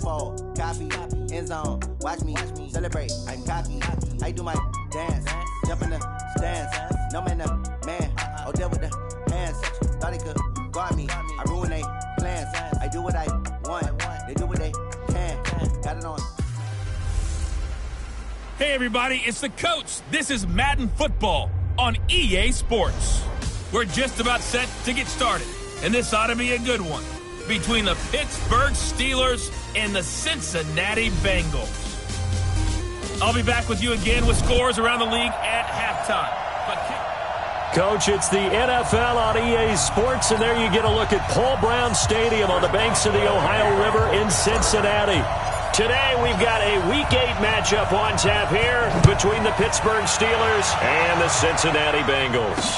unfold, copy, end zone, watch me celebrate, I'm cocky, I do my dance, jump in the stands, no man, Odell with the hands, thought he could guard me, I ruin they plans, I do what I want, they do what they can, got it on. Hey everybody, it's the coach. This is Madden Football on EA Sports. We're just about set to get started, and this ought to be a good one between the Pittsburgh Steelers and the Cincinnati Bengals. I'll be back with you again with scores around the league at halftime. Coach, it's the NFL on EA Sports, and there you get a look at Paul Brown Stadium on the banks of the Ohio River in Cincinnati. Today, we've got a Week 8 matchup on tap here between the Pittsburgh Steelers and the Cincinnati Bengals.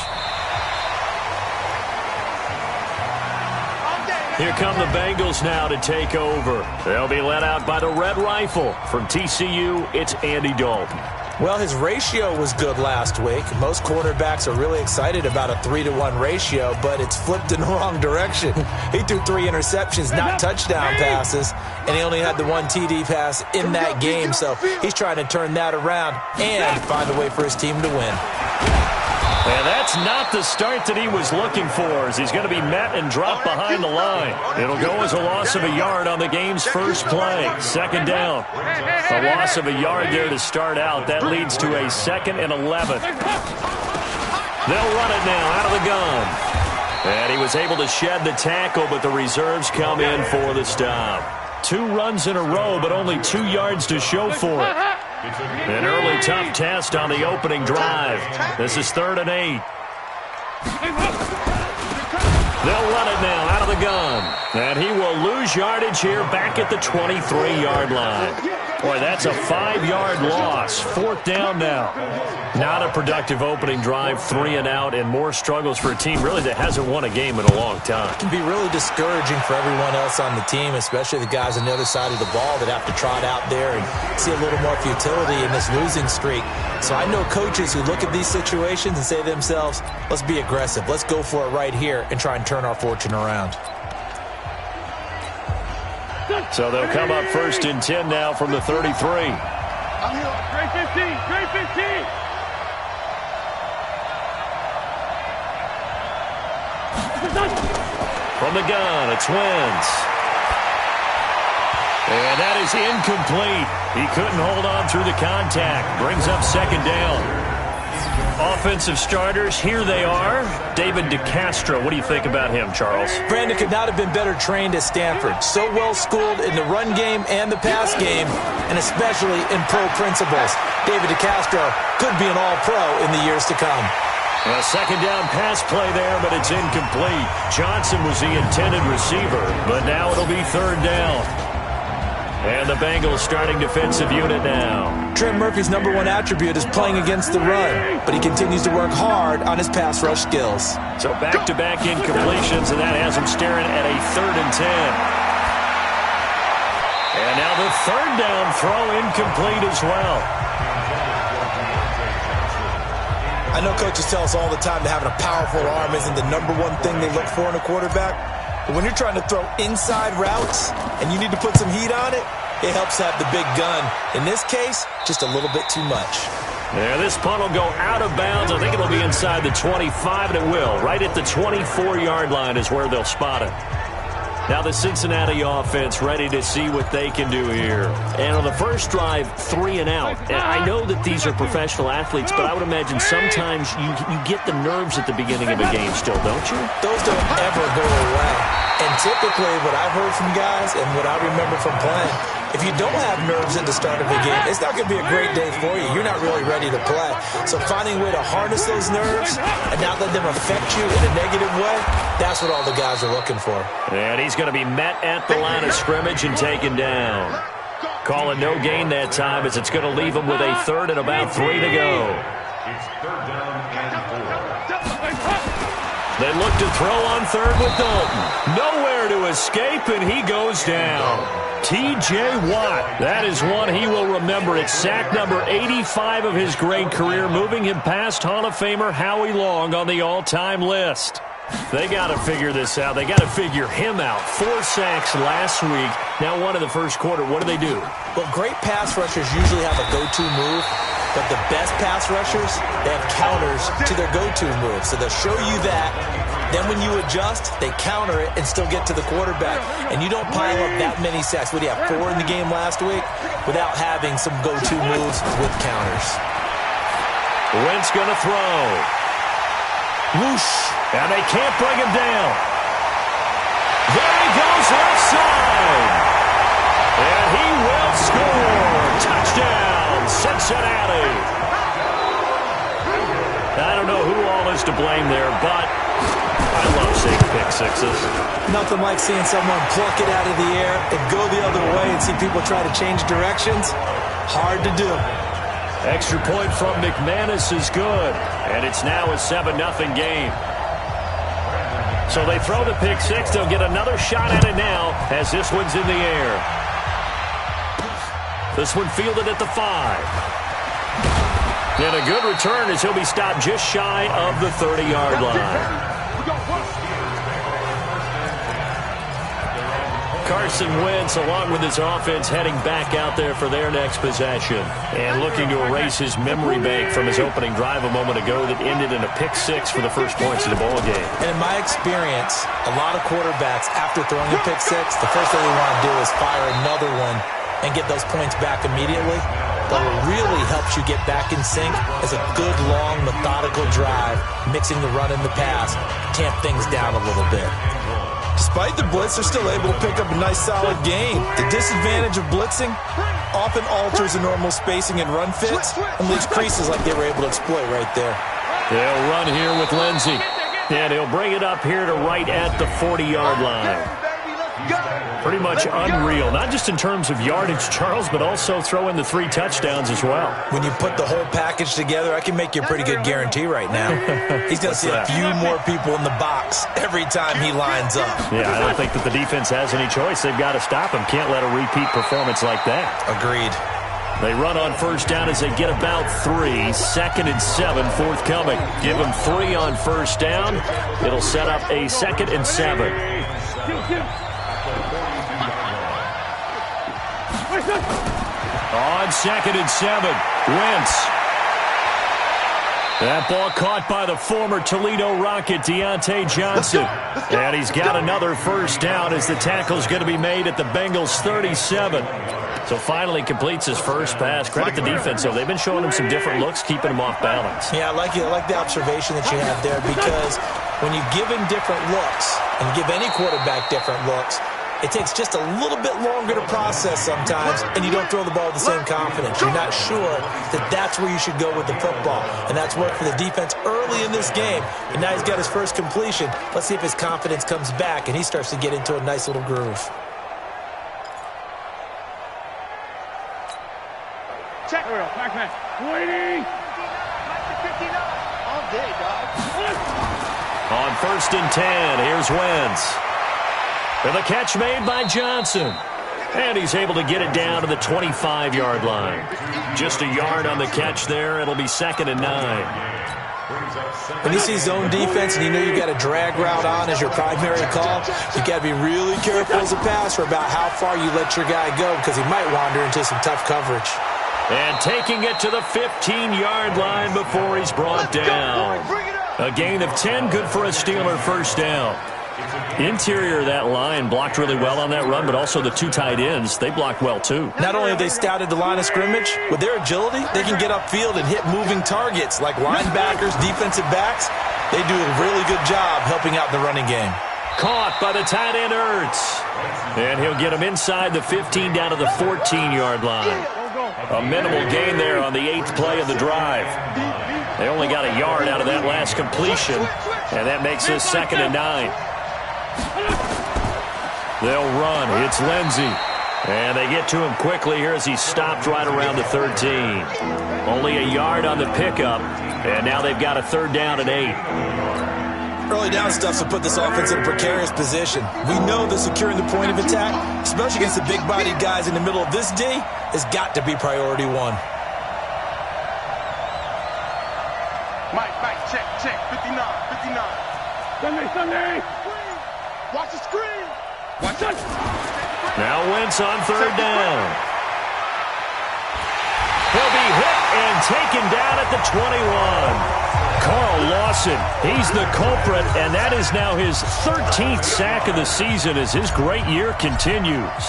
Here come the Bengals now to take over. They'll be led out by the Red Rifle. From TCU, it's Andy Dalton. Well, his ratio was good last week. Most quarterbacks are really excited about a 3-to-1 ratio, but it's flipped in the wrong direction. He threw 3 interceptions, not touchdown passes, and he only had the 1 TD pass in that game, so he's trying to turn that around and find a way for his team to win. And that's not the start that he was looking for, as he's going to be met and dropped behind the line. It'll go as a loss of a yard on the game's first play. Second down. A loss of a yard there to start out. That leads to a 2nd and 11. They'll run it now out of the gun. And he was able to shed the tackle, but the reserves come in for the stop. 2 runs in a row, but only 2 yards to show for it. An early tough test on the opening drive. This is 3rd and 8. They'll run it now out of the gun. And he will lose yardage here back at the 23-yard line. Boy, that's a 5-yard loss. 4th down now. Not a productive opening drive, 3 and out, and more struggles for a team really that hasn't won a game in a long time. It can be really discouraging for everyone else on the team, especially the guys on the other side of the ball that have to trot out there and see a little more futility in this losing streak. So I know coaches who look at these situations and say to themselves, let's be aggressive. Let's go for it right here and try and turn our fortune around. So they'll come up 1st and 10 now from the 33. Straight 15, straight 15. From the gun, it's Wentz. And that is incomplete. He couldn't hold on through the contact. Brings up 2nd down. Offensive starters, here they are. David DeCastro, what do you think about him, Charles? Brandon could not have been better trained at Stanford. So well schooled in the run game and the pass game, and especially in pro principles. David DeCastro could be an all-pro in the years to come. A 2nd down pass play there, but it's incomplete. Johnson was the intended receiver, but now it'll be 3rd down. And the Bengals starting defensive unit now. Trent Murphy's #1 attribute is playing against the run, but he continues to work hard on his pass rush skills. So back-to-back incompletions, and that has him staring at a 3rd and 10. And now the 3rd down throw incomplete as well. I know coaches tell us all the time that having a powerful arm isn't the #1 thing they look for in a quarterback. But when you're trying to throw inside routes and you need to put some heat on it, it helps to have the big gun. In this case, just a little bit too much. Yeah, this punt will go out of bounds. I think it'll be inside the 25, and it will. Right at the 24-yard line is where they'll spot it. Now the Cincinnati offense ready to see what they can do here. And on the first drive, 3 and out. And I know that these are professional athletes, but I would imagine sometimes you get the nerves at the beginning of a game still, don't you? Those don't ever go away. And typically what I've heard from guys and what I remember from playing, if you don't have nerves at the start of a game, it's not going to be a great day for you. You're not really ready to play. So finding a way to harness those nerves and not let them affect you in a negative way, that's what all the guys are looking for. And he's going to be met at the line of scrimmage and taken down. Calling no gain that time as it's going to leave him with a 3rd and about 3 to go. It's 3rd down and 4. They look to throw on 3rd with Dalton. Nowhere to escape, and he goes down. T.J. Watt, that is one he will remember. It's sack number 85 of his great career, moving him past Hall of Famer Howie Long on the all-time list. They got to figure this out. They got to figure him out. 4 sacks last week. Now 1 in the first quarter. What do? Well, great pass rushers usually have a go-to move, but the best pass rushers, they have counters to their go-to move. So they'll show you that. Then when you adjust, they counter it and still get to the quarterback. And you don't pile up that many sacks. What do you have, 4 in the game last week? Without having some go-to moves with counters. Wentz going to throw. Whoosh. And they can't bring him down. There he goes left side. And he will score. Touchdown, Cincinnati. I don't know who all is to blame there, but I love seeing pick sixes. Nothing like seeing someone pluck it out of the air and go the other way and see people try to change directions. Hard to do. Extra point from McManus is good. And it's now a 7-0 game. So they throw the pick six. They'll get another shot at it now as this one's in the air. This one fielded at the 5. And a good return as he'll be stopped just shy of the 30-yard line. Carson Wentz, along with his offense, heading back out there for their next possession. And looking to erase his memory bank from his opening drive a moment ago that ended in a pick six for the first points of the ball game. And in my experience, a lot of quarterbacks, after throwing a pick six, the first thing they want to do is fire another one and get those points back immediately. But what really helps you get back in sync is a good, long, methodical drive, mixing the run and the pass, tamp things down a little bit. Despite the blitz, they're still able to pick up a nice, solid gain. The disadvantage of blitzing often alters the normal spacing and run fits and leaves creases like they were able to exploit right there. They'll run here with Lindsey. And he'll bring it up here to right at the 40-yard line. Pretty much unreal, not just in terms of yardage, Charles, but also throw in the 3 touchdowns as well. When you put the whole package together, I can make you a pretty good guarantee right now. He's going to see a few more people in the box every time he lines up. Yeah, I don't think that the defense has any choice. They've got to stop him. Can't let a repeat performance like that. Agreed. They run on first down as they get about 3. 2nd and 7 forthcoming. Give them 3 on first down. It'll set up a 2nd and 7. On 2nd and 7, Wentz. That ball caught by the former Toledo Rocket, Deontay Johnson. And he's got another first down as the tackle's going to be made at the Bengals' 37. So finally completes his first pass. Credit the defense, though. They've been showing him some different looks, keeping him off balance. Yeah, I like the observation that you have there, because when you give him different looks and give any quarterback different looks, it takes just a little bit longer to process sometimes, and you don't throw the ball with the same confidence. You're not sure that that's where you should go with the football, and that's worked for the defense early in this game, and now he's got his first completion. Let's see if his confidence comes back, and he starts to get into a nice little groove. Check. Waiting. All day, dog. On 1st and 10, here's Wentz. And the catch made by Johnson. And he's able to get it down to the 25-yard line. Just a yard on the catch there. It'll be 2nd and 9. When you see zone defense and you know you got a drag route on as your primary call, you got to be really careful as a passer about how far you let your guy go, because he might wander into some tough coverage. And taking it to the 15-yard line before he's brought down. A gain of 10, good for a Steeler first down. Interior of that line blocked really well on that run, but also the 2 tight ends, they blocked well too. Not only have they scouted the line of scrimmage, with their agility, they can get upfield and hit moving targets like linebackers, defensive backs. They do a really good job helping out the running game. Caught by the tight end, Ertz. And he'll get him inside the 15 down to the 14-yard line. A minimal gain there on the 8th play of the drive. They only got a yard out of that last completion, and that makes this 2nd and 9. They'll run. It's Lindsey. And they get to him quickly here as he's stopped right around the 13. Only a yard on the pickup, and now they've got a 3rd down and 8. Early down stuff will put this offense in a precarious position. We know that securing the point of attack, especially against the big-bodied guys in the middle of this D, has got to be priority 1. Mike, check, 59. Sunday. Watch the screen. Watch it. Now Wentz on third down. He'll be hit and taken down at the 21. Carl Lawson, he's the culprit, and that is now his 13th sack of the season as his great year continues.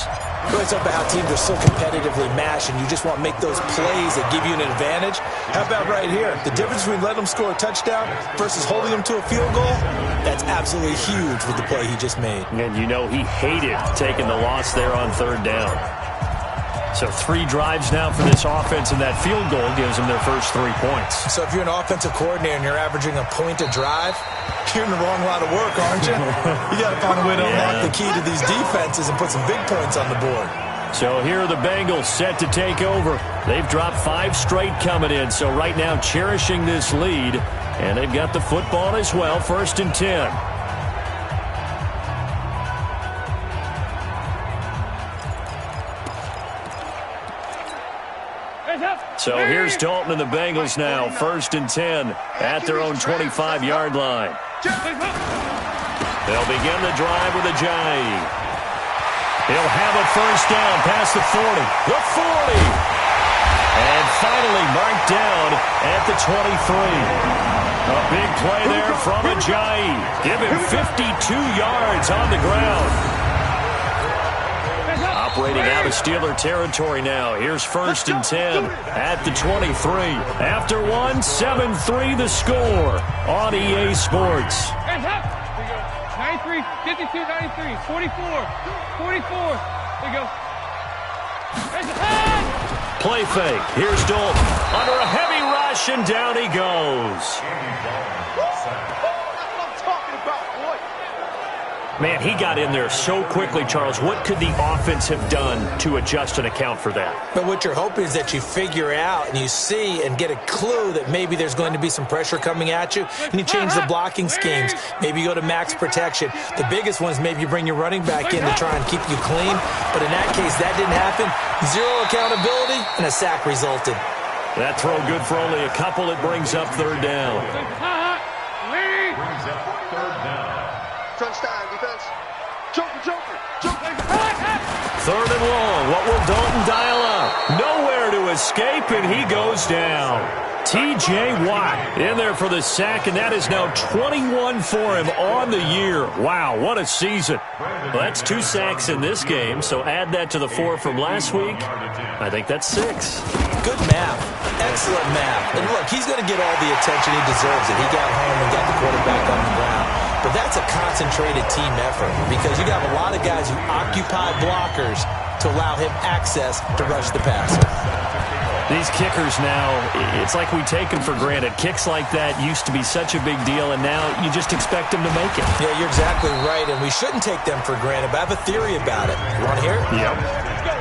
It's up about how teams are so competitively matched, and you just want to make those plays that give you an advantage. How about right here? The difference between letting them score a touchdown versus holding them to a field goal, that's absolutely huge with the play he just made. And you know he hated taking the loss there on third down. So 3 drives now for this offense, and that field goal gives them their first 3 points. So if you're an offensive coordinator and you're averaging a point a drive, you're in the wrong line of work, aren't you? You got to find a way to unlock the key to these defenses and put some big points on the board. So here are the Bengals set to take over. They've dropped 5 straight coming in, so right now cherishing this lead, and they've got the football as well, 1st and 10. So here's Dalton and the Bengals now, 1st and 10 at their own 25-yard line. They'll begin the drive with Ajayi. He'll have a first down past the 40, the 40, and finally marked down at the 23. A big play there from Ajayi. Give him 52 yards on the ground. Operating out of Steeler territory now. Here's 1st and 10 at the 23. After 1, 7-3 the score on EA Sports. 93, 52, 93, 44. There you go. Play fake. Here's Dalton under a heavy rush, and down he goes. Man, he got in there so quickly, Charles. What could the offense have done to adjust and account for that? But what you're hoping is that you figure out and you see and get a clue that maybe there's going to be some pressure coming at you, and you change the blocking schemes. Maybe you go to max protection. The biggest one is maybe you bring your running back in to try and keep you clean. But in that case, that didn't happen. 0 accountability, and a sack resulted. That throw good for only a couple. It brings up third down. Crunch time, defense. Joker. 3rd and long. What will Dalton dial up? Nowhere to escape, and he goes down. T.J. Watt in there for the sack, and that is now 21 for him on the year. Wow, what a season. Well, that's 2 sacks in this game, so add that to the 4 from last week. I think that's 6. Good math. Excellent math. And look, he's going to get all the attention he deserves it. He got home and got the quarterback on the ground. But that's a concentrated team effort because you got a lot of guys who occupy blockers to allow him access to rush the passer. These kickers now, it's like we take them for granted. Kicks like that used to be such a big deal, and now you just expect them to make it. Yeah, you're exactly right, and we shouldn't take them for granted, but I have a theory about it. You want to hear it? Yep.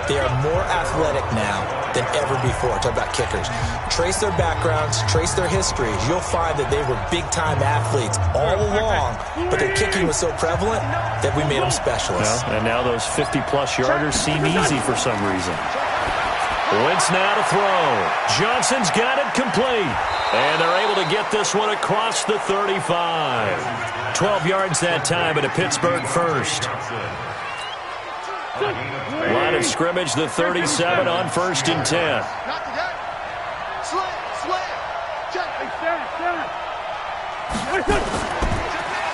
They are more athletic now than ever before. Talk about kickers. Trace their backgrounds, trace their histories. You'll find that they were big-time athletes all along, but their kicking was so prevalent that we made them specialists. Well, and now those 50-plus yarders seem easy for some reason. Wentz now to throw. Johnson's got it complete. And they're able to get this one across the 35. 12 yards that time at a Pittsburgh first. Line of scrimmage, the 37 on 1st and 10.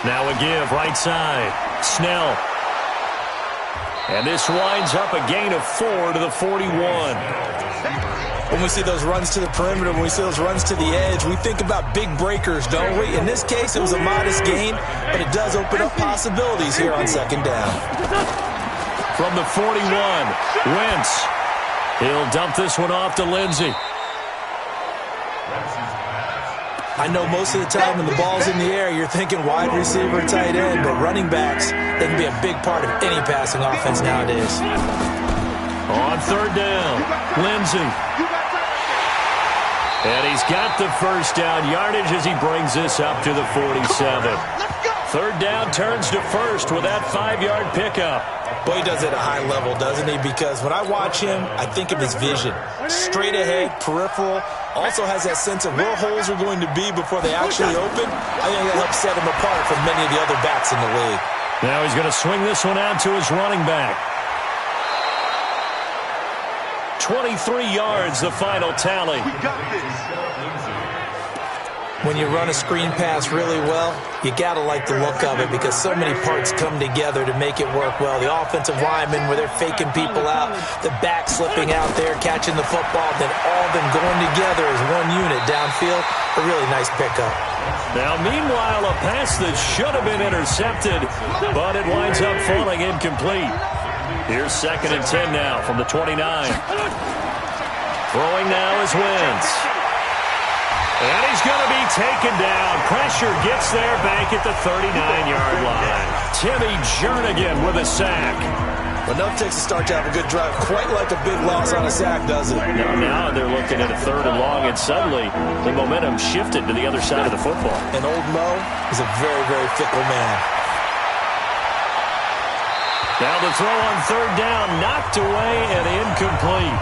Now a give, right side. Snell. And this winds up a gain of 4 to the 41. When we see those runs to the perimeter, when we see those runs to the edge, we think about big breakers, don't we? In this case, it was a modest gain, but it does open up possibilities here on 2nd down. From the 41, Wentz. He'll dump this one off to Lindsey. I know most of the time when the ball's in the air, you're thinking wide receiver, tight end, but running backs, they can be a big part of any passing offense nowadays. On 3rd down, Lindsey. And he's got the first down yardage as he brings this up to the 47. 3rd down turns to 1st with that 5-yard pickup. Boy, he does it at a high level, doesn't he? Because when I watch him, I think of his vision. Straight ahead, peripheral, Also has that sense of where holes are going to be before they actually open. I think that helps set him apart from many of the other backs in the league. Now he's going to swing this one out to his running back. 23 yards, the final tally. We got this. When you run a screen pass really well, you got to like the look of it because so many parts come together to make it work well. The offensive linemen, where they're faking people out, the back slipping out there, catching the football, then all of them going together as one unit downfield. A really nice pickup. Now, meanwhile, a pass that should have been intercepted, but it winds up falling incomplete. Here's 2nd and 10 now from the 29. Throwing now is Wentz. And he's going to be taken down. Pressure gets there back at the 39-yard line. Timmy Jernigan with a sack. Enough takes a start to have a good drive. Quite like a big loss on a sack, does it? Now they're looking at a 3rd and long, and suddenly the momentum shifted to the other side of the football. And old Mo is a very, very fickle man. Now the throw on 3rd down, knocked away and incomplete.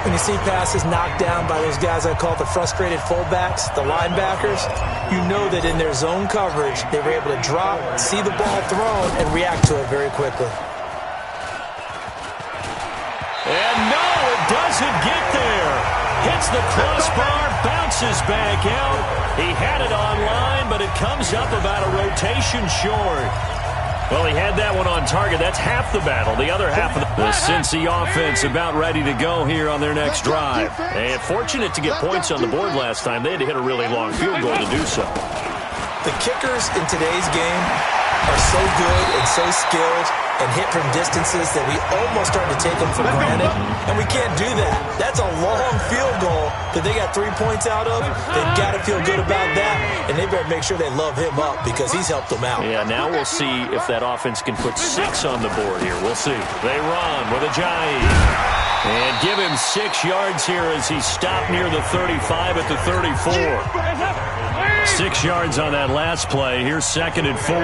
When you see passes knocked down by those guys I call the frustrated fullbacks, the linebackers, you know that in their zone coverage, they were able to drop, see the ball thrown, and react to it very quickly. And no, it doesn't get there. Hits the crossbar, bounces back out. He had it online, but it comes up about a rotation short. Well, he had that one on target. That's half the battle. The other half of the Cincy offense about ready to go here on their next drive. And fortunate to get points on the board last time. They had to hit a really long field goal to do so. The kickers in today's game are so good and so skilled and hit from distances that we almost start to take them for granted. And we can't do that. That's a long field goal that they got 3 points out of. They've got to feel good about that. And they better make sure they love him up because he's helped them out. Yeah, now we'll see if that offense can put 6 on the board here. We'll see. They run with a Ajayi. And give him 6 yards here as he stopped near the 35 at the 34. 6 yards on that last play. Here's 2nd and 4.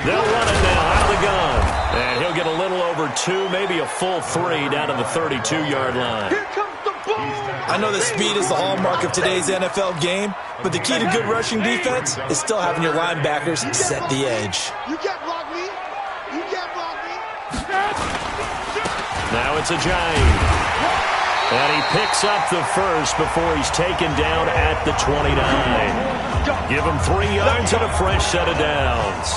They'll run it now out of the gun. And he'll get a little over 2, maybe a full 3 down to the 32-yard line. Here comes the ball. I know that speed is the hallmark of today's NFL game, but the key to good rushing defense is still having your linebackers set the edge. You can't block me. You can't block me. Now it's Ajayi. And he picks up the first before he's taken down at the 29. Give him 3 yards and a fresh set of downs.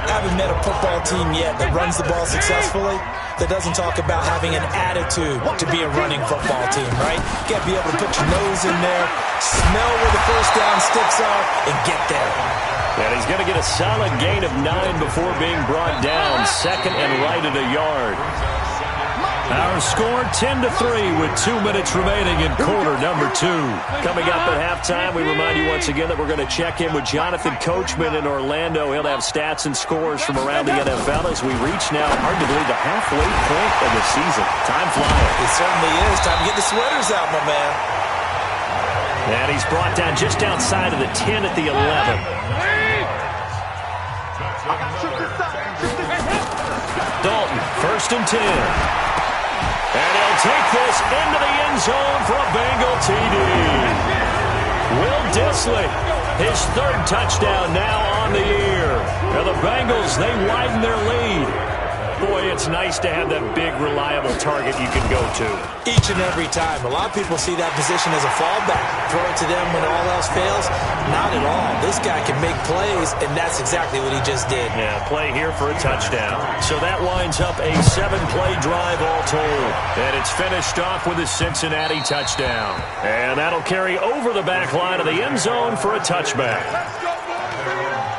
I haven't met a football team yet that runs the ball successfully that doesn't talk about having an attitude to be a running football team, right? You got to be able to put your nose in there, smell where the first down sticks are, and get there. And he's going to get a solid gain of 9 before being brought down. 2nd and right at a yard. Our score 10-3 with 2 minutes remaining in quarter number 2. Coming up at halftime, we remind you once again that we're going to check in with Jonathan Coachman in Orlando. He'll have stats and scores from around the NFL as we reach now, hard to believe, the halfway point of the season. Time flying. It certainly is. Time to get the sweaters out, my man. And he's brought down just outside of the 10 at the 11. Dalton, 1st and 10. And he'll take this into the end zone for a Bengal TD. Will Dissly, his 3rd touchdown now on the year. Now the Bengals, they widen their lead. Boy, it's nice to have that big, reliable target you can go to. Each and every time. A lot of people see that position as a fallback. Throw it to them when all else fails. Not at all. This guy can make plays, and that's exactly what he just did. Yeah, play here for a touchdown. So that winds up a 7-play drive all told. And it's finished off with a Cincinnati touchdown. And that'll carry over the back line of the end zone for a touchback.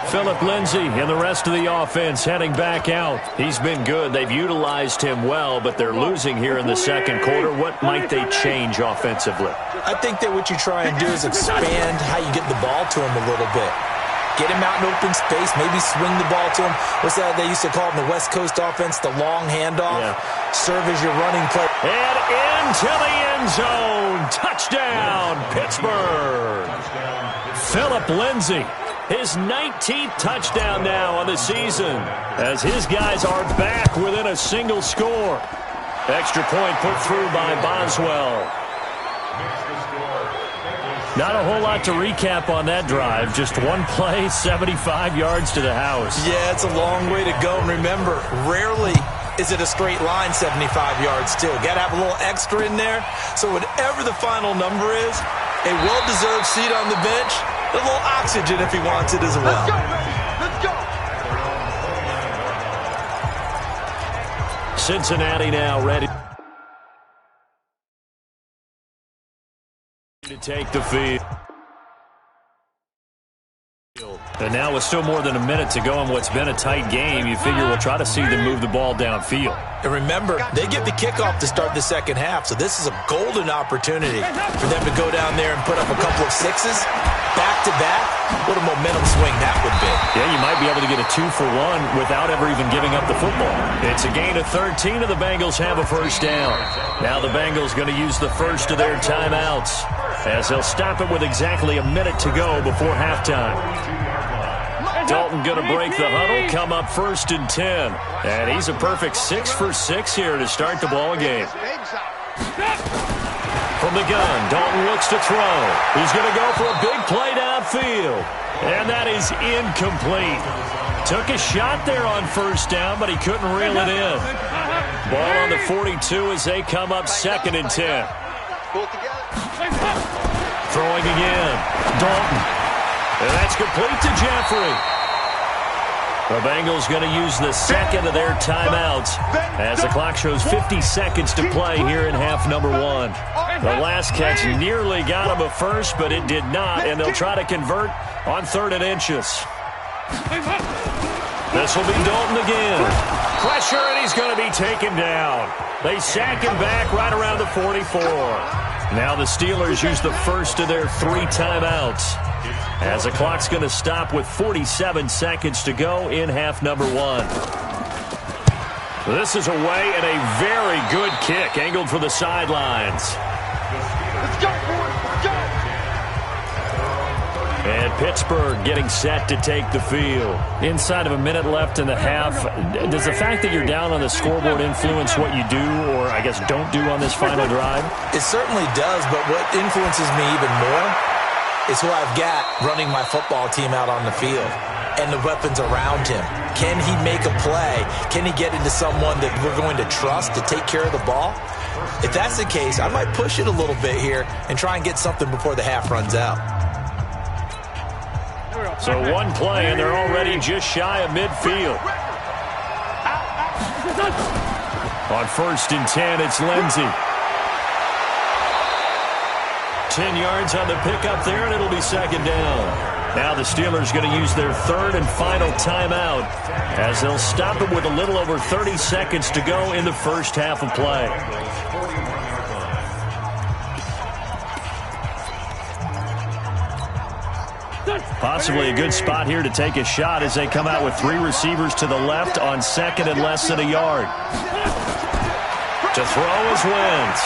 Philip Lindsay and the rest of the offense heading back out. He's been good. They've utilized him well, but they're losing here in the 2nd quarter. What might they change offensively? I think that what you try and do is expand how you get the ball to him a little bit. Get him out in open space, maybe swing the ball to him. What's that they used to call in the West Coast offense, the long handoff? Yeah. Serve as your running play. And into the end zone. Touchdown, Pittsburgh. Philip Lindsay. His 19th touchdown now on the season as his guys are back within a single score. Extra point put through by Boswell. Not a whole lot to recap on that drive. Just one play, 75 yards to the house. Yeah, it's a long way to go. And remember, rarely is it a straight line 75 yards, too. Got to have a little extra in there. So whatever the final number is, a well-deserved seat on the bench, a little oxygen if he wants it as well. Let's go, baby. Let's go. Cincinnati now ready to take the field. And now with still more than a minute to go in what's been a tight game, you figure we'll try to see them move the ball downfield. And remember, they get the kickoff to start the second half, so this is a golden opportunity for them to go down there and put up a couple of sixes back-to-back. What a momentum swing that would be. Yeah, you might be able to get a 2-for-1 without ever even giving up the football. It's a gain of 13, and the Bengals have a first down. Now the Bengals going to use the first of their timeouts, as they'll stop it with exactly a minute to go before halftime. Dalton going to break the huddle, come up 1st and 10. And he's a perfect 6 for 6 here to start the ball game. From the gun, Dalton looks to throw. He's going to go for a big play downfield. And that is incomplete. Took a shot there on first down, but he couldn't reel it in. Ball on the 42 as they come up 2nd and 10. Throwing again. Dalton. And that's complete to Jeffrey. The Bengals going to use the second of their timeouts as the clock shows 50 seconds to play here in half number 1. The last catch nearly got him a first, but it did not, and they'll try to convert on 3rd and inches. This will be Dalton again. Pressure, and he's going to be taken down. They sack him back right around the 44. Now the Steelers use the first of their 3 timeouts, as the clock's going to stop with 47 seconds to go in half number 1. This is away, and a very good kick angled for the sidelines. Let's go, boys. Let's go. And Pittsburgh getting set to take the field. Inside of a minute left in the half, does the fact that you're down on the scoreboard influence what you do, or I guess don't do on this final drive? It certainly does, but what influences me even more is who I've got running my football team out on the field and the weapons around him. Can he make a play? Can he get into someone that we're going to trust to take care of the ball? If that's the case, I might push it a little bit here and try and get something before the half runs out. So one play, and they're already just shy of midfield. On 1st and 10, it's Lindsey. 10 yards on the pickup there, and it'll be 2nd down. Now the Steelers going to use their 3rd and final timeout, as they'll stop it with a little over 30 seconds to go in the first half of play. Possibly a good spot here to take a shot as they come out with 3 receivers to the left on 2nd and less than a yard. To throw is Wentz.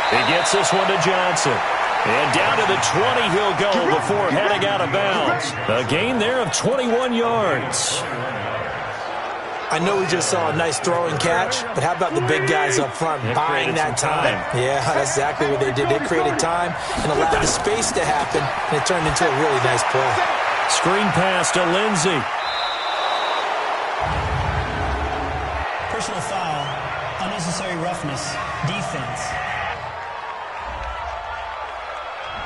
He gets this one to Johnson. And down to the 20 he'll go before heading out of bounds. A gain there of 21 yards. I know we just saw a nice throwing catch, but how about the big guys up front buying that time? Yeah, that's exactly what they did. They created time and allowed the space to happen, and it turned into a really nice play. Screen pass to Lindsey. Personal foul, unnecessary roughness, defense.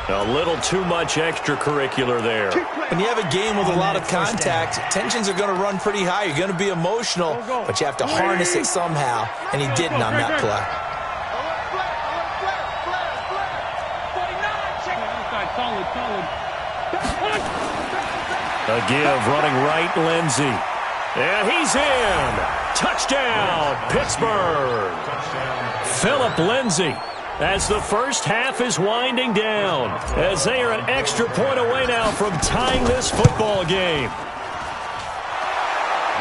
A little too much extracurricular there. When you have a game with a lot of contact, tensions are going to run pretty high. You're going to be emotional, but you have to harness it somehow, and he didn't on that play. A give, running right, Lindsey. And he's in. Touchdown, Pittsburgh. Philip Lindsey. As the first half is winding down, as they are an extra point away now from tying this football game.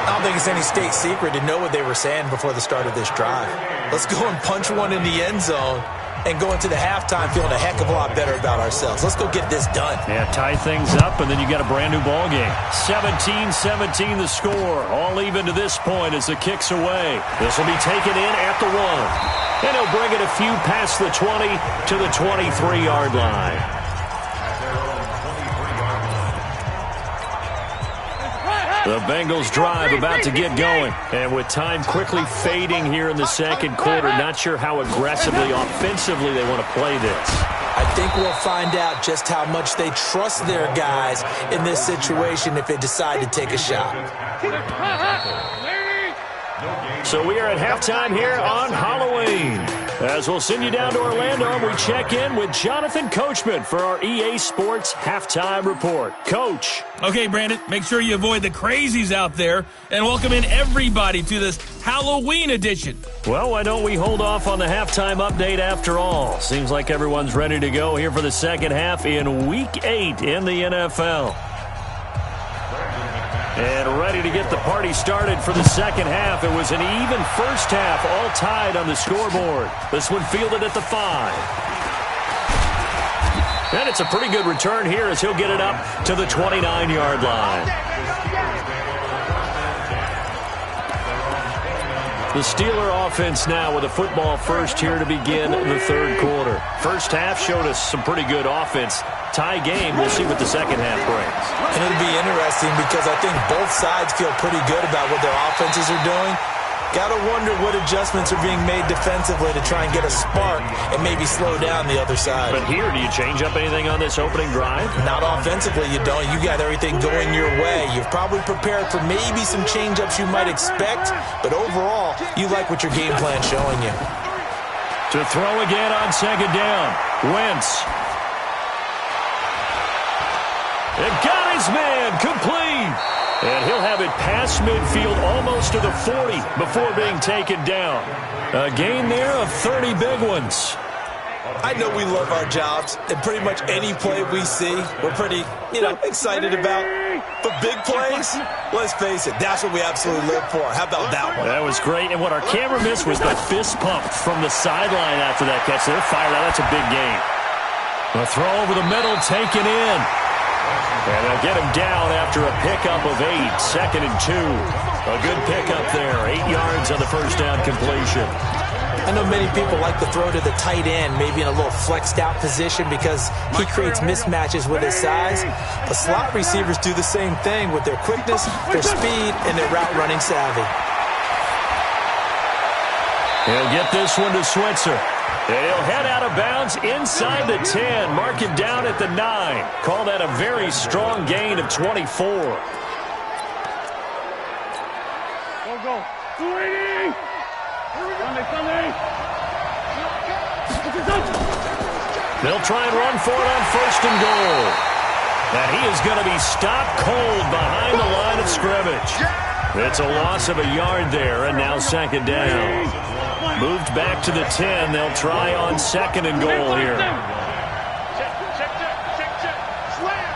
I don't think it's any state secret to know what they were saying before the start of this drive. Let's go and punch one in the end zone and go into the halftime feeling a heck of a lot better about ourselves. Let's go get this done. Yeah, tie things up, and then you got a brand-new ball game. 17-17 the score. All even to this point as the kick's away. This will be taken in at the 1. And he'll bring it a few past the 20 to the 23-yard line. The Bengals drive about to get going. And with time quickly fading here in the second quarter, not sure how aggressively, offensively they want to play this. I think we'll find out just how much they trust their guys in this situation if they decide to take a shot. So we are at halftime here on Halloween. As we'll send you down to Orlando, we check in with Jonathan Coachman for our EA Sports Halftime Report. Coach. Okay, Brandon, make sure you avoid the crazies out there and welcome in everybody to this Halloween edition. Well, why don't we hold off on the halftime update after all? Seems like everyone's ready to go here for the second half in Week 8 in the NFL. And ready to get the party started for the second half. It was an even first half, all tied on the scoreboard. This one fielded at the 5. And it's a pretty good return here as he'll get it up to the 29-yard line. The Steeler offense now with a football first here to begin the third quarter. First half showed us some pretty good offense. Tie game, we'll see what the second half brings. And it'll be interesting because I think both sides feel pretty good about what their offenses are doing. Got to wonder what adjustments are being made defensively to try and get a spark and maybe slow down the other side. But here, do you change up anything on this opening drive? Not offensively, you don't. You got everything going your way. You've probably prepared for maybe some change-ups you might expect, but overall, you like what your game plan's showing you. To throw again on second down. Wentz. And got his man complete. And he'll have it past midfield almost to the 40 before being taken down. A gain there of 30 big ones. I know we love our jobs, and pretty much any play we see, we're pretty, excited about. But big plays, let's face it, that's what we absolutely live for. How about that one? That was great, and what our camera missed was the fist pump from the sideline after that catch. They're fired out. That's a big gain. A throw over the middle, taken in. And they'll get him down after a pickup of 8, 2nd and 2. A good pickup there, 8 yards on the first down completion. I know many people like to throw to the tight end, maybe in a little flexed out position because he creates mismatches with his size. But slot receivers do the same thing with their quickness, their speed, and their route running savvy. He'll get this one to Switzer. And he'll head out of bounds inside the 10. Mark him down at the 9. Call that a very strong gain of 24. Go. 280. Sunday. They'll try and run for it on 1st and goal. And he is going to be stopped cold behind the line of scrimmage. It's a loss of a yard there, and now 2nd down. Moved back to the 10. They'll try on 2nd and goal here. Check. Slam.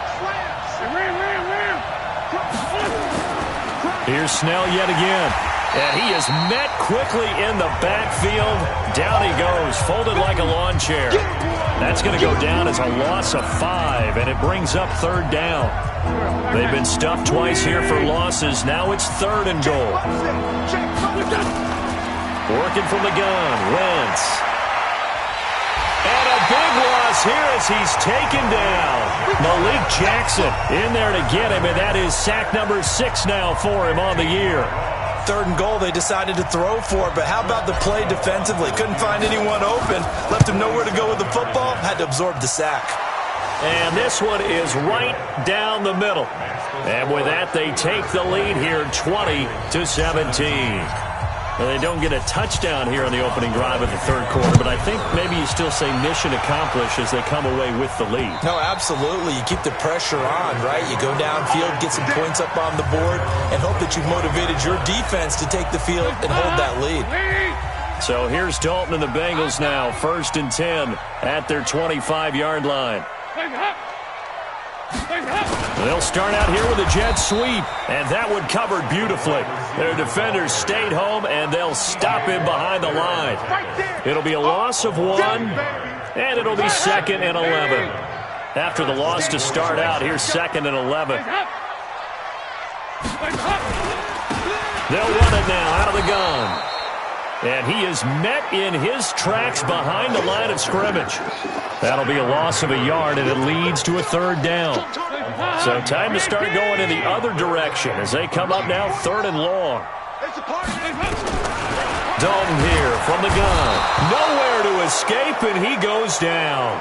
Here's Snell yet again. And he is met quickly in the backfield. Down he goes, folded like a lawn chair. That's going to go down as a loss of 5, and it brings up 3rd down. They've been stuffed twice here for losses. Now it's 3rd and goal. Working from the gun, Wentz. And a big loss here as he's taken down. Malik Jackson in there to get him, and that is sack number 6 now for him on the year. 3rd and goal, they decided to throw for it, but how about the play defensively? Couldn't find anyone open, left him nowhere to go with the football, had to absorb the sack. And this one is right down the middle. And with that, they take the lead here 20-17. Well, they don't get a touchdown here on the opening drive of the 3rd quarter, but I think maybe you still say mission accomplished as they come away with the lead. No, absolutely. You keep the pressure on, right? You go downfield, get some points up on the board, and hope that you've motivated your defense to take the field and hold that lead. So here's Dalton and the Bengals now, 1st and 10 at their 25-yard line. They'll start out here with a jet sweep, and that one covered beautifully. Their defenders stayed home, and they'll stop him behind the line. It'll be a loss of 1, and it'll be 2nd and 11. After the loss to start out, here's 2nd and 11. They'll run it now out of the gun. And he is met in his tracks behind the line of scrimmage. That'll be a loss of a yard, and it leads to a 3rd down. So time to start going in the other direction as they come up now 3rd and long. Dalton here from the gun. Nowhere to escape, and he goes down.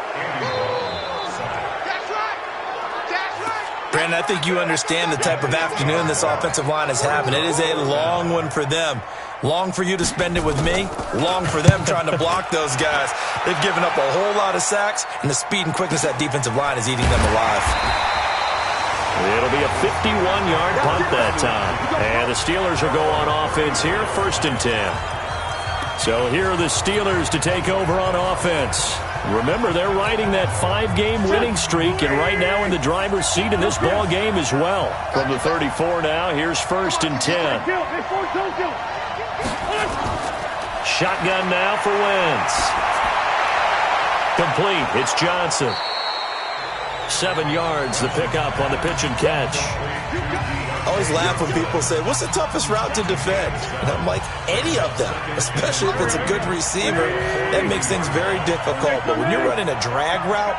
Brandon, I think you understand the type of afternoon this offensive line is having. It is a long one for them. Long for you to spend it with me. Long for them trying to block those guys. They've given up a whole lot of sacks, and the speed and quickness of that defensive line is eating them alive. It'll be a 51-yard punt that time. And the Steelers will go on offense here, 1st and 10. So here are the Steelers to take over on offense. Remember, they're riding that 5-game winning streak, and right now in the driver's seat in this ball game as well. From the 34 now, here's 1st and 10. Shotgun now for Wentz. Complete. It's Johnson. 7 yards, the pickup on the pitch and catch. I always laugh when people say, what's the toughest route to defend? And I'm like, any of them, especially if it's a good receiver. That makes things very difficult. But when you're running a drag route,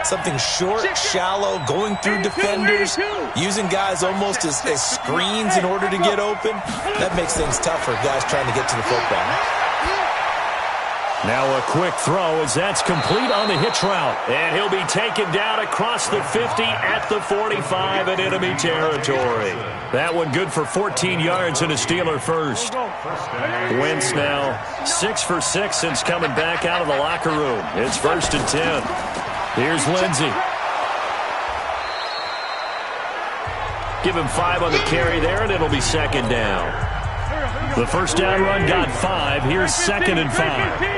something short, shallow, going through defenders, using guys almost as screens in order to get open, that makes things tough for guys trying to get to the football. Now a quick throw as that's complete on the hitch route. And he'll be taken down across the 50 at the 45 in enemy territory. That one good for 14 yards and a Steeler first. Wentz now 6 for 6 since coming back out of the locker room. It's 1st and 10. Here's Lindsey. Give him 5 on the carry there, and it'll be 2nd down. The first down run got 5. Here's 2nd and 5.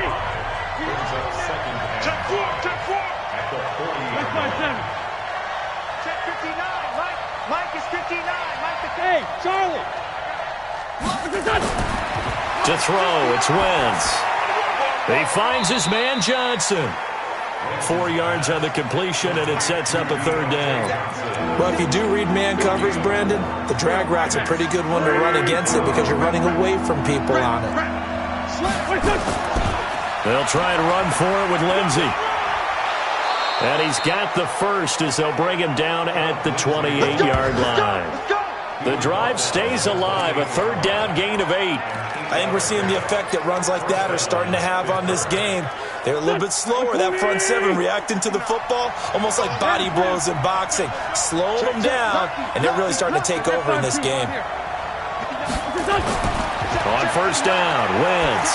To throw, it's Wentz. He finds his man Johnson. 4 yards on the completion, and it sets up a 3rd down. Well, if you do read man coverage, Brandon, the drag route's a pretty good one to run against it because you're running away from people on it. They'll try and run for it with Lindsey. And he's got the first as they'll bring him down at the 28-yard line. The drive stays alive, a 3rd down gain of 8. I think we're seeing the effect that runs like that are starting to have on this game. They're a little bit slower, that front 7 reacting to the football, almost like body blows in boxing. Slow them down, and they're really starting to take over in this game. On 1st down, Wentz.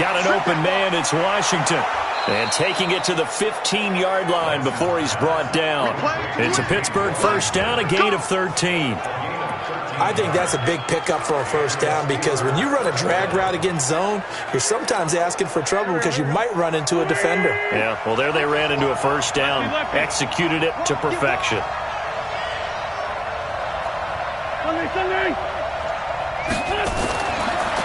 Got an open man, it's Washington. And taking it to the 15-yard line before he's brought down. It's a Pittsburgh 1st down, a gain of 13. I think that's a big pickup for a 1st down because when you run a drag route against zone, you're sometimes asking for trouble because you might run into a defender. Yeah, well, there they ran into a 1st down, executed it to perfection.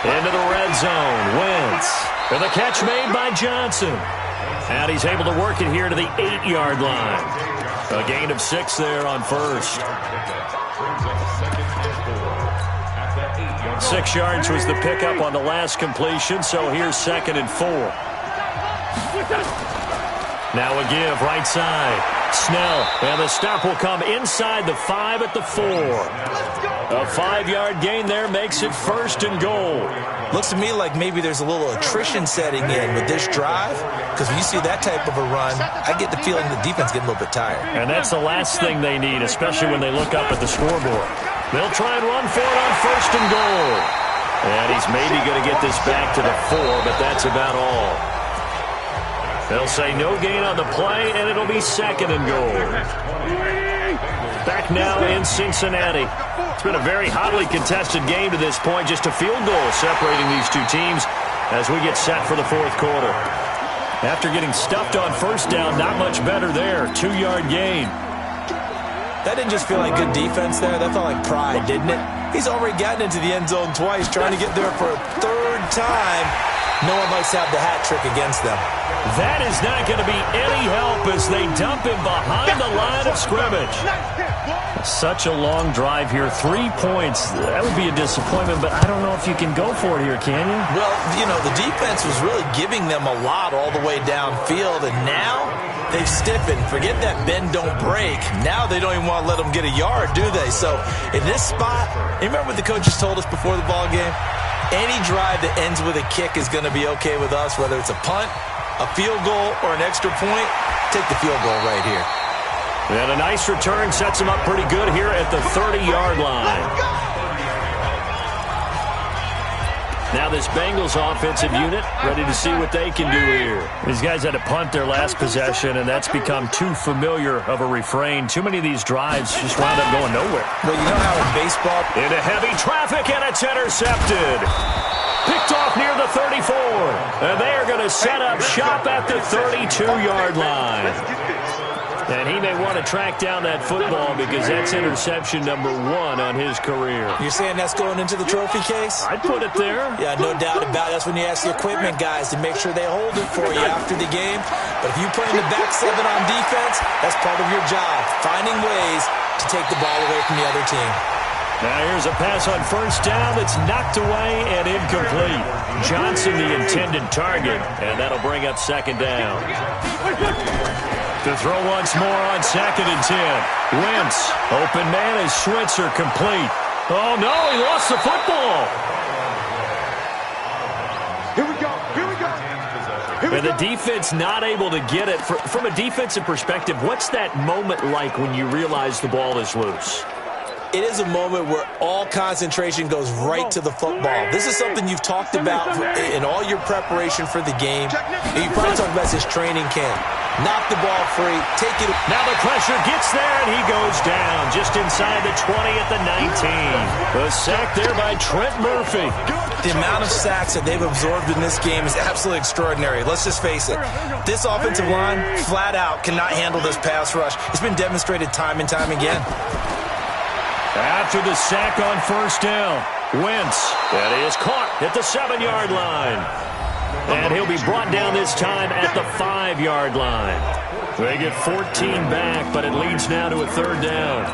Into the red zone, Wentz. And the catch made by Johnson. And he's able to work it here to the 8-yard line. A gain of 6 there on 1st. 6 yards was the pickup on the last completion, so here's 2nd and 4. Now a give right side. Snell, and the stop will come inside the 5 at the 4. A 5-yard gain there makes it 1st and goal. Looks to me like maybe there's a little attrition setting in with this drive, because when you see that type of a run, I get the feeling the defense getting a little bit tired. And that's the last thing they need, especially when they look up at the scoreboard. They'll try and run for it on 1st and goal. And he's maybe going to get this back to the 4, but that's about all. They'll say no gain on the play, and it'll be 2nd and goal. Back now in Cincinnati. It's been a very hotly contested game to this point. Just a field goal separating these two teams as we get set for the 4th quarter. After getting stuffed on 1st down, not much better there. 2-yard gain. That didn't just feel like good defense there. That felt like pride, didn't it? He's already gotten into the end zone twice, trying to get there for a third time. No one likes to have the hat trick against them. That is not going to be any help as they dump him behind the line of scrimmage. Such a long drive here. 3 points. That would be a disappointment, but I don't know if you can go for it here, can you? Well, you know, the defense was really giving them a lot all the way downfield, and now they've stiffened. Forget that bend, don't break. Now they don't even want to let them get a yard, do they? So in this spot, you remember what the coaches told us before the ball game? Any drive that ends with a kick is going to be okay with us, whether it's a punt, a field goal, or an extra point. Take the field goal right here. And a nice return sets him up pretty good here at the 30-yard line. Now this Bengals offensive unit ready to see what they can do here. These guys had to punt their last possession, and that's become too familiar of a refrain. Too many of these drives just wound up going nowhere. Well, you know how in baseball... Into heavy traffic, and it's intercepted. Picked off near the 34. And they are going to set up shop at the 32-yard line. And he may want to track down that football because that's interception number 1 on his career. You're saying that's going into the trophy case? I'd put it there. Yeah, no doubt about it. That's when you ask the equipment guys to make sure they hold it for you after the game. But if you play in the back 7 on defense, that's part of your job, finding ways to take the ball away from the other team. Now here's a pass on first down that's knocked away and incomplete. Johnson the intended target, and that'll bring up second down. To throw once more on 2nd and 10. Wentz, open man is Switzer, complete. Oh no, he lost the football. Here we go, here we go. And the defense not able to get it. From a defensive perspective, what's that moment like when you realize the ball is loose? It is a moment where all concentration goes right to the football. This is something you've talked about in all your preparation for the game. And you probably talked about this training camp. Knock the ball free, take it. Now the pressure gets there, and he goes down just inside the 20 at the 19. The sack there by Trent Murphy. The amount of sacks that they've absorbed in this game is absolutely extraordinary. Let's just face it. This offensive line, flat out, cannot handle this pass rush. It's been demonstrated time and time again. After the sack on first down, Wentz, that is caught at the 7-yard line. And he'll be brought down this time at the 5-yard line. They get 14 back, but it leads now to a 3rd down.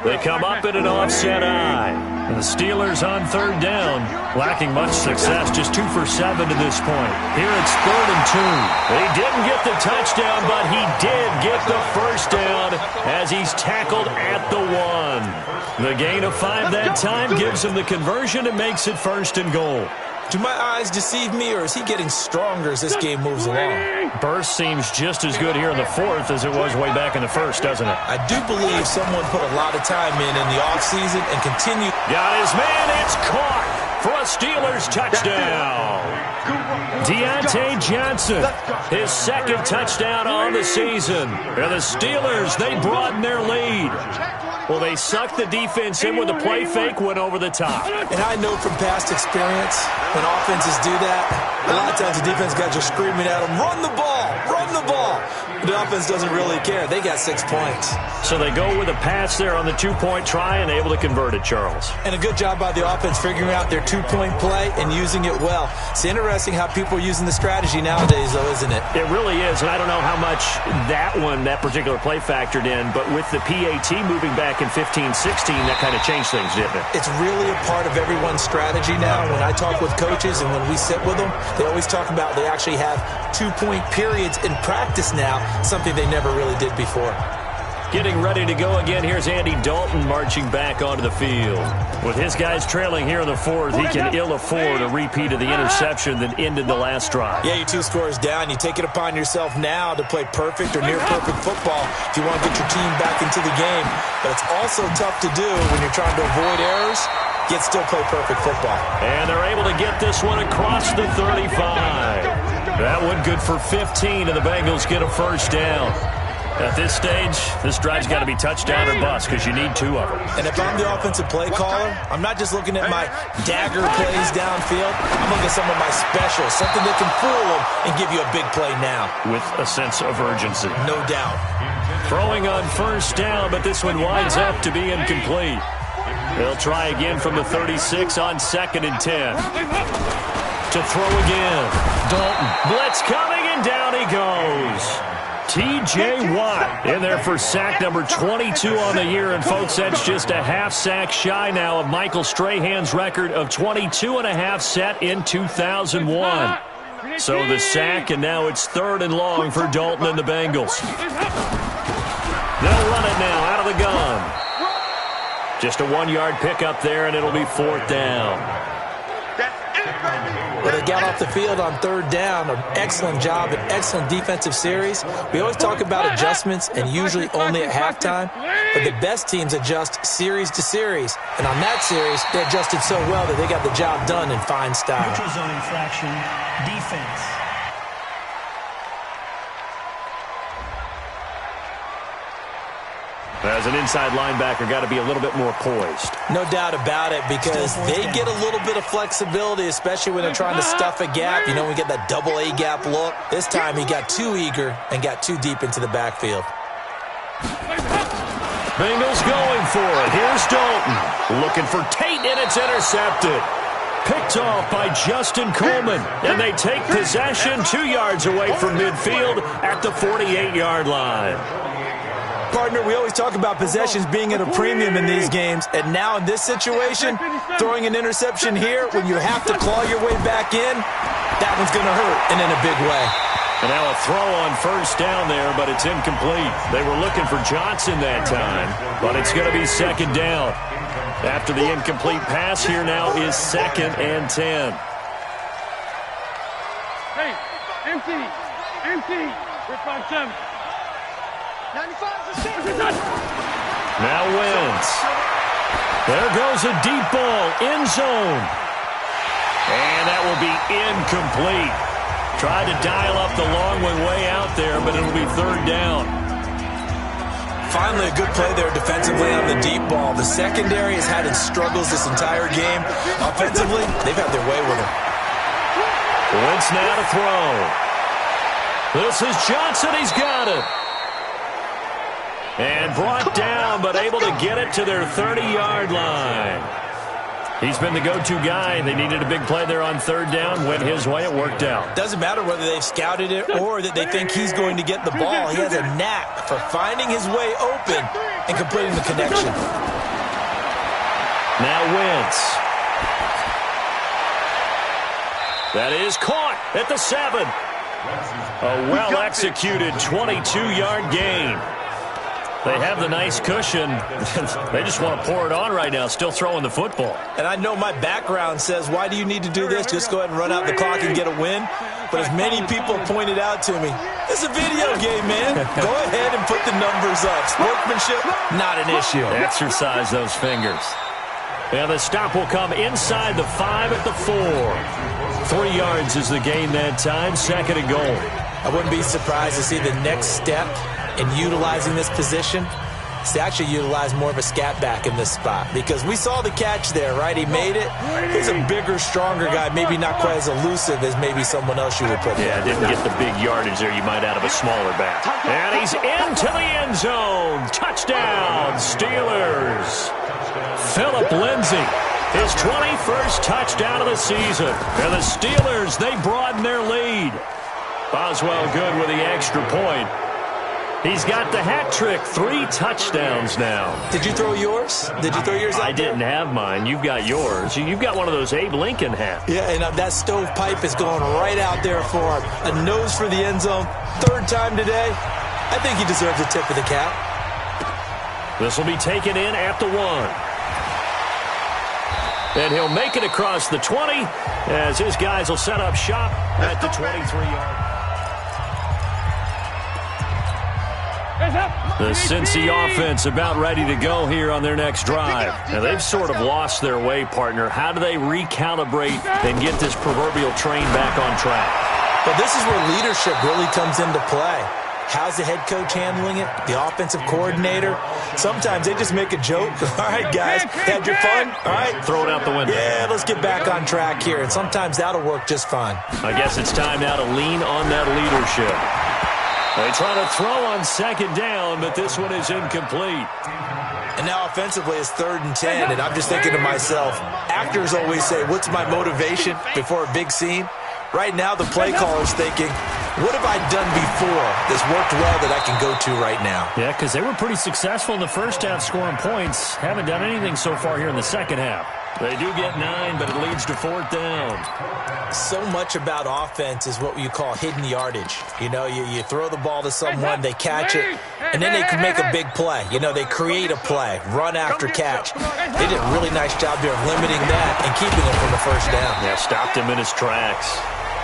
They come up in an offset eye. And the Steelers on 3rd down, lacking much success, just 2 for 7 to this point. Here it's 3rd and 2. He didn't get the touchdown, but he did get the first down as he's tackled at the 1. The gain of 5 that time gives him the conversion and makes it 1st and goal. Do my eyes deceive me, or is he getting stronger as this game moves along? Burst seems just as good here in the 4th as it was way back in the 1st, doesn't it? I do believe someone put a lot of time in the offseason and continue. Got his man, it's caught for a Steelers touchdown. Deontay Johnson, his 2nd touchdown on the season. And the Steelers, they broaden their lead. Well, they sucked the defense in with a play fake, went over the top. And I know from past experience, when offenses do that, a lot of times the defense guys are screaming at them, run the ball, run the ball. The offense doesn't really care. They got 6 points. So they go with a pass there on the 2-point try and able to convert it, Charles. And a good job by the offense figuring out their 2-point play and using it well. It's interesting how people are using the strategy nowadays, though, isn't it? It really is, and I don't know how much that particular play factored in, but with the PAT moving back in 15-16, that kind of changed things, didn't it? It's really a part of everyone's strategy now. When I talk with coaches and when we sit with them, they always talk about they actually have 2-point periods in practice now, something they never really did before. Getting ready to go again, here's Andy Dalton marching back onto the field. With his guys trailing here in the 4th, he can ill afford a repeat of the interception that ended the last drive. Yeah, you're 2 scores down. You take it upon yourself now to play perfect or near-perfect football if you want to get your team back into the game. But it's also tough to do when you're trying to avoid errors, yet still play perfect football. And they're able to get this one across the 35. That one good for 15, and the Bengals get a first down. At this stage, this drive's got to be touchdown or bust because you need 2 of them. And if I'm the offensive play caller, I'm not just looking at my dagger plays downfield. I'm looking at some of my specials, something that can fool them and give you a big play now. With a sense of urgency. No doubt. Throwing on first down, but this one winds up to be incomplete. They'll try again from the 36 on 2nd and 10. To throw again. Dalton. Blitz coming, and down he goes. T.J. Watt in there for sack number 22 on the year. And, folks, that's just a half sack shy now of Michael Strahan's record of 22.5 set in 2001. So the sack, and now it's 3rd and long for Dalton and the Bengals. They'll run it now out of the gun. Just a 1-yard pickup there, and it'll be 4th down. Well, they got off the field on 3rd down. An excellent job, an excellent defensive series. We always talk about adjustments, and usually only at halftime. But the best teams adjust series to series. And on that series, they adjusted so well that they got the job done in fine style. Neutral zone infraction, defense. As an inside linebacker, got to be a little bit more poised. No doubt about it, because they get a little bit of flexibility, especially when they're trying to stuff a gap. You know, we get that double A gap look. This time he got too eager and got too deep into the backfield. Bengals going for it. Here's Dalton. Looking for Tate, and it's intercepted. Picked off by Justin Coleman. And they take possession 2 yards away from midfield at the 48-yard line. Partner, we always talk about possessions being at a premium in these games, and now in this situation, throwing an interception here when you have to claw your way back in, that one's going to hurt, and in a big way. And now a throw on 1st down there, but it's incomplete. They were looking for Johnson that time, but it's going to be 2nd down. After the incomplete pass, here now is 2nd and 10. Hey, empty. We're 5-7. 95%. Now Wentz. There goes a deep ball, end zone. And that will be incomplete. Tried to dial up the long one way out there, but it'll be 3rd down. Finally, a good play there defensively on the deep ball. The secondary has had its struggles this entire game. Offensively, they've had their way with him. Wentz now to throw. This is Johnson. He's got it. And brought down, but able to get it to their 30-yard line. He's been the go-to guy. They needed a big play there on 3rd down. Went his way. It worked out. Doesn't matter whether they've scouted it or that they think he's going to get the ball. He has a knack for finding his way open and completing the connection. Now Wentz. That is caught at the 7. A well-executed 22-yard gain. They have the nice cushion. They just want to pour it on right now, still throwing the football. And I know my background says, why do you need to do this? Just go ahead and run out the clock and get a win. But as many people pointed out to me, it's a video game, man. Go ahead and put the numbers up. Sportsmanship, not an issue. Exercise those fingers. And the stop will come inside the 5 at the 4. 3 yards is the gain that time, 2nd and goal. I wouldn't be surprised to see the next step in utilizing this position is to actually utilize more of a scat back in this spot, because we saw the catch there, right? He made it. He's a bigger, stronger guy, maybe not quite as elusive as maybe someone else you would put there. Yeah, didn't get the big yardage there you might out of a smaller back. And he's into the end zone. Touchdown, Steelers. Phillip Lindsay, his 21st touchdown of the season. And the Steelers, they broaden their lead. Boswell good with the extra point. He's got the hat trick, 3 touchdowns now. Did you throw yours? Did you throw yours out I didn't have mine. You've got yours. You've got one of those Abe Lincoln hats. Yeah, and that stovepipe is going right out there for him. A nose for the end zone. 3rd time today. I think he deserves a tip of the cap. This will be taken in at the 1. And he'll make it across the 20 as his guys will set up shop at the 23-yard. The Cincy offense about ready to go here on their next drive. Now, they've sort of lost their way, partner. How do they recalibrate and get this proverbial train back on track? Well, this is where leadership really comes into play. How's the head coach handling it? The offensive coordinator? Sometimes they just make a joke. All right, guys, had your fun? All right. Throw it out the window. Yeah, let's get back on track here. And sometimes that'll work just fine. I guess it's time now to lean on that leadership. They try to throw on 2nd down, but this one is incomplete. And now offensively it's 3rd and 10, and I'm just thinking to myself, actors always say, what's my motivation before a big scene? Right now the play caller's thinking, what have I done before that's worked well that I can go to right now? Yeah, because they were pretty successful in the first half scoring points. Haven't done anything so far here in the second half. They do get 9, but it leads to 4th down. So much about offense is what you call hidden yardage. You know, you throw the ball to someone, they catch it, and then they can make a big play. You know, they create a play, run after catch. They did a really nice job there of limiting that and keeping him from the first down. Yeah, stopped him in his tracks.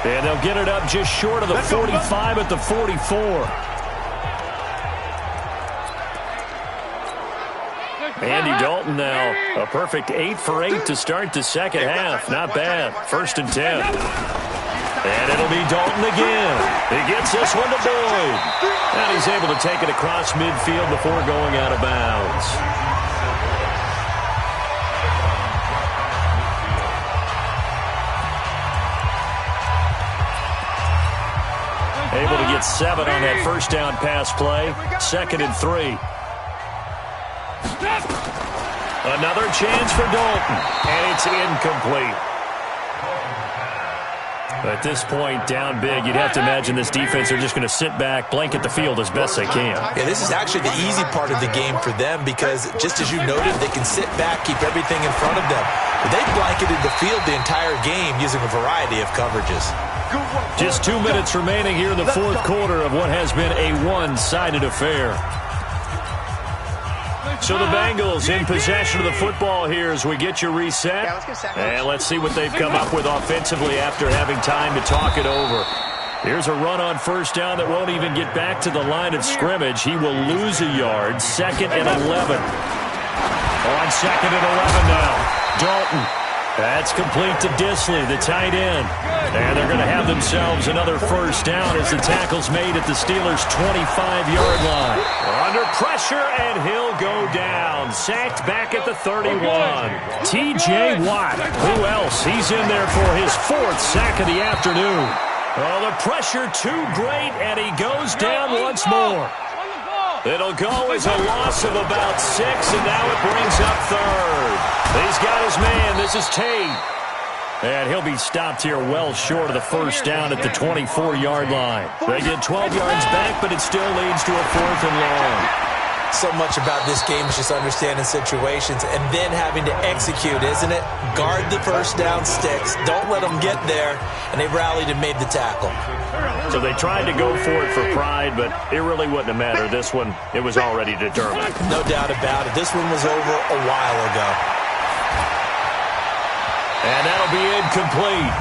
And they'll get it up just short of the 45 at the 44. Andy Dalton now, a perfect 8 for 8 to start the second half. Not bad. 1st and 10. And it'll be Dalton again. He gets this one to Boyd. And he's able to take it across midfield before going out of bounds. Able to get 7 on that first down pass play. 2nd and 3. Another chance for Dalton, and it's incomplete. At this point, down big, you'd have to imagine this defense are just going to sit back, blanket the field as best they can. Yeah, this is actually the easy part of the game for them because, just as you noted, they can sit back, keep everything in front of them. But they blanketed the field the entire game using a variety of coverages. Just 2 minutes remaining here in the 4th quarter of what has been a one-sided affair. So the Bengals in possession of the football here as we get you reset. And let's see what they've come up with offensively after having time to talk it over. Here's a run on first down that won't even get back to the line of scrimmage. He will lose a yard. 2nd and 11. On 2nd and 11 now. Dalton. That's complete to Disley, the tight end. And they're going to have themselves another first down as the tackle's made at the Steelers' 25-yard line. Under pressure, and he'll go down. Sacked back at the 31. T.J. Watt. Who else? He's in there for his 4th sack of the afternoon. Oh, the pressure too great, and he goes down once more. It'll go as a loss of about 6, and now it brings up 3rd. He's got his man. This is Tate. And he'll be stopped here well short of the first down at the 24-yard line. They get 12 yards back, but it still leads to a 4th and long. So much about this game is just understanding situations and then having to execute, isn't it? Guard the first down sticks. Don't let them get there. And they rallied and made the tackle. So they tried to go for it for pride, but it really wouldn't have mattered. This one, it was already determined. No doubt about it. This one was over a while ago. And that'll be incomplete.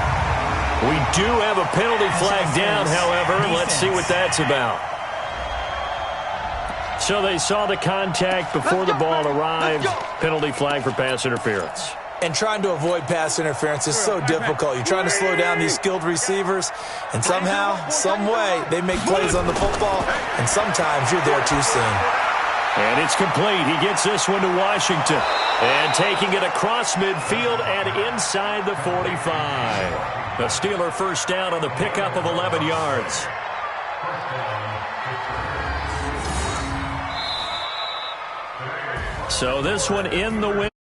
We do have a penalty flag down, however. Let's see what that's about. So they saw the contact before the ball arrived. Penalty flag for pass interference. And trying to avoid pass interference is so difficult. You're trying to slow down these skilled receivers, and somehow, some way, they make plays on the football, and sometimes you're there too soon. And it's complete. He gets this one to Washington. And taking it across midfield and inside the 45. A Steeler first down on the pickup of 11 yards. So this one in the win.